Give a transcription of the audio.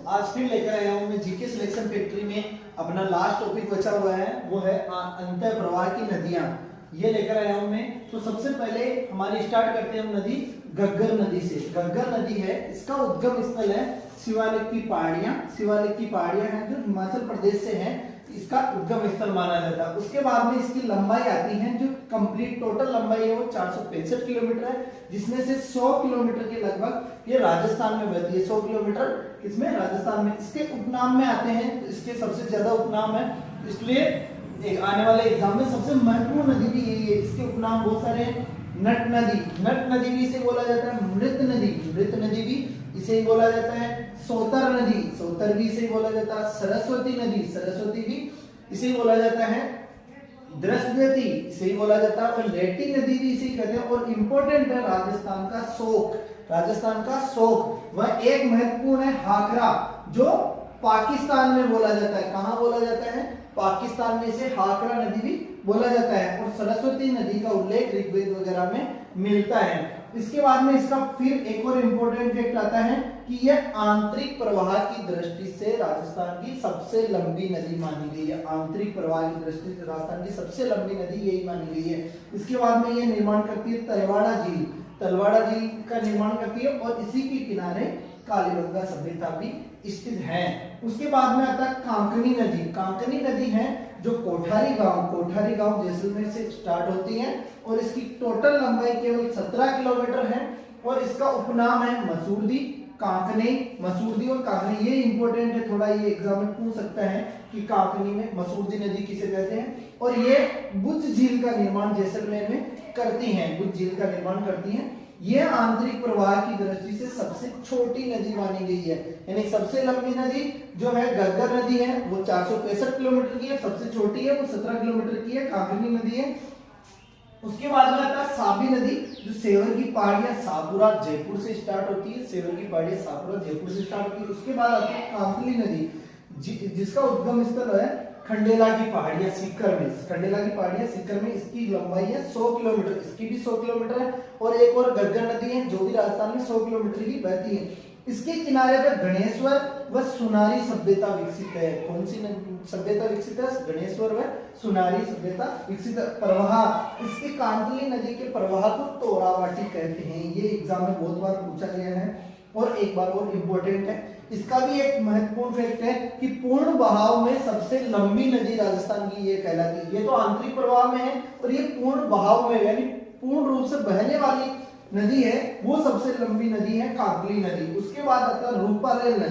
आज फिर लेकर आया हूँ मैं जीके सिलेक्शन फैक्ट्री में अपना लास्ट टॉपिक बचा हुआ है, वो है अंतर प्रवाह की नदियां। ये लेकर आया हूँ मैं। तो सबसे पहले हमारी स्टार्ट करते हैं हम नदी घग्गर नदी से। घग्गर नदी है, इसका उद्गम स्थल है शिवालिक की पहाड़ियां। शिवालिक की पहाड़ियां हैं जो हिमाचल प्रदेश से हैं, इसका उद्गम स्थल माना जाता है। उसके बाद में इसकी लंबाई आती है, जो कंप्लीट टोटल लंबाई है वो 465 किलोमीटर है, जिसमें से 100 किलोमीटर के लगभग ये राजस्थान में बहती है। 100 किलोमीटर इसमें राजस्थान में। इसके उपनाम में आते हैं, तो इसके सबसे ज्यादा उपनाम है, इसलिए आने वाले एग्जाम में सबसे महत्वपूर्ण नदी भी यही है। इसके उपनाम बहुत सारे हैं। नट नदी, नट नदी भी इसे बोला जाता है। मृत नदी, मृत नदी भी इसे ही बोला जाता है। सोतर नदी, सोतर भी इसे बोला जाता है। सरस्वती नदी, सरस्वती भी इसे बोला जाता है। द्रस्वती इसे ही बोला जाता है। और लेटी नदी भी इसे कहते हैं। और इंपॉर्टेंट है राजस्थान का शोक, राजस्थान का शोक वह एक महत्वपूर्ण है हाकरा, जो पाकिस्तान में बोला जाता है। कहां बोला जाता है? पाकिस्तान में इसे हाकरा नदी भी बोला जाता है। और सरस्वती नदी का उल्लेख ऋग्वेद वगैरह में मिलता है। इसके बाद में इसका फिर एक और इंपॉर्टेंट फैक्ट आता है कि यह आंतरिक प्रवाह की दृष्टि से राजस्थान की सबसे लंबी नदी मानी गई है। आंतरिक प्रवाह की दृष्टि से राजस्थान की सबसे लंबी नदी यही मानी गई है। इसके बाद में यह निर्माण करती है तलवाड़ा झील, तलवाड़ा झील का निर्माण करती है। और इसी के किनारे कालीबंगा सभ्यता भी स्थित है। उसके बाद में आता है कांकनी नदी। कांकनी नदी है जो कोठारी गांव जैसलमेर से स्टार्ट होती है, और इसकी टोटल लंबाई केवल 17 किलोमीटर है। और इसका उपनाम है मसूरदी, कांकनी, मसूरदी और कांकनी। ये इंपॉर्टेंट है, थोड़ा ये एग्जाम में पूछ सकता है कि कांकनी में मसूरदी नदी किसे कहते हैं। और ये बुद्ध झील का निर्माण जैसलमेर में करती हैं, बुद्ध झील का निर्माण करती हैं। यह आंतरिक प्रवाह की दृष्टि से सबसे छोटी नदी मानी गई है। यानी सबसे लंबी नदी जो है घग्गर नदी है, वो 465 किलोमीटर की है। सबसे छोटी है वो 17 किलोमीटर की है, कांकनी नदी है। उसके बाद में आता है साबी नदी, जो सेवर की पहाड़ियां सापुरा जयपुर से स्टार्ट होती है। सेवर की पहाड़ियां सापुरा जयपुर से स्टार्ट होती है। उसके बाद आती है कांकली नदी, जिसका उद्गम स्थल है खंडेला की पहाड़ियां सीकर में। खंडेला की पहाड़ियां सीकर में, इसकी लंबाई है 100 किलोमीटर, इसकी भी 100 किलोमीटर है। और एक और घग्गर नदी है जो भी राजस्थान में 100 किलोमीटर की बहती है। इसके किनारे पर गणेश्वर व सुनारी सभ्यता विकसित है। कौन सी सभ्यता विकसित है? गणेश्वर व सुनारी सभ्यता विकसित। प्रवाह, इसके कांकली नदी के प्रवाह को तोरावाटी कहते हैं। ये एग्जाम में बहुत बार पूछा गया है। और एक बार और इम्पोर्टेंट है, इसका भी एक महत्वपूर्ण फैक्ट है कि पूर्ण बहाव में सबसे लंबी नदी राजस्थान की ये कहलाती है। ये तो आंतरिक प्रवाह में है, और ये पूर्ण बहाव में यानी पूर्ण रूप से बहने वाली नदी है, वो सबसे लंबी नदी है कांकली नदी। उसके बाद आता है रूपारेल नदी।